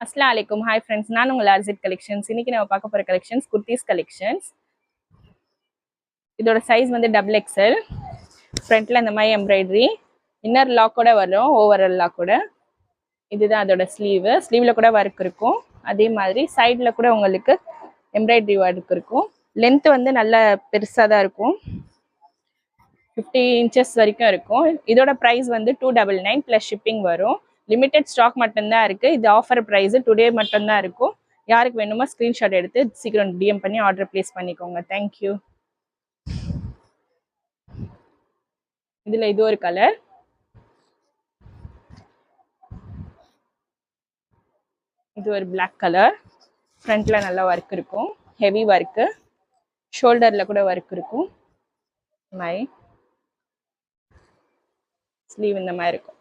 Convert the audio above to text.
அஸ்ஸலாமு அலைக்கும். Hi friends, நான் உங்கள் ஆர்ஜிட் கலெக்ஷன்ஸ். இன்னைக்கு நம்ம பார்க்க போகிற கலெக்ஷன்ஸ் குர்த்திஸ் கலெக்ஷன்ஸ். இதோட சைஸ் வந்து டபுள் எக்ஸ்எல். ஃப்ரண்ட்ல இந்த மாதிரி எம்ப்ராய்டரி, இன்னர் லாக்கோட வரும், ஓவரால் லாக்கோட. இதுதான் அதோட ஸ்லீவ்ல கூட ஒர்க் இருக்கும். அதே மாதிரி சைடில் கூட உங்களுக்கு எம்ப்ராய்டரி ஒர்க் இருக்கும். லென்த் வந்து நல்ல பெருசாக தான் இருக்கும், 50 inches வரைக்கும் இருக்கும். இதோட ப்ரைஸ் வந்து 299 ப்ளஸ் ஷிப்பிங் வரும். லிமிடெட் ஸ்டாக் மட்டும்தான் இருக்குது. இது ஆஃபர் ப்ரைஸு, டுடே மட்டும்தான் இருக்கும். யாருக்கு வேணுமோ ஸ்க்ரீன்ஷாட் எடுத்து சீக்கிரம் டிஎம் பண்ணி ஆர்டர் ப்ளேஸ் பண்ணிக்கோங்க. தேங்க்யூ. இதில் இது ஒரு கலர். இது ஒரு பிளாக் கலர். ஃப்ரண்ட்டில் நல்லா ஒர்க் இருக்கும், ஹெவி ஒர்க்கு. ஷோல்டரில் கூட ஒர்க் இருக்கும். இந்த மாதிரி ஸ்லீவ் இந்த மாதிரி இருக்கும்.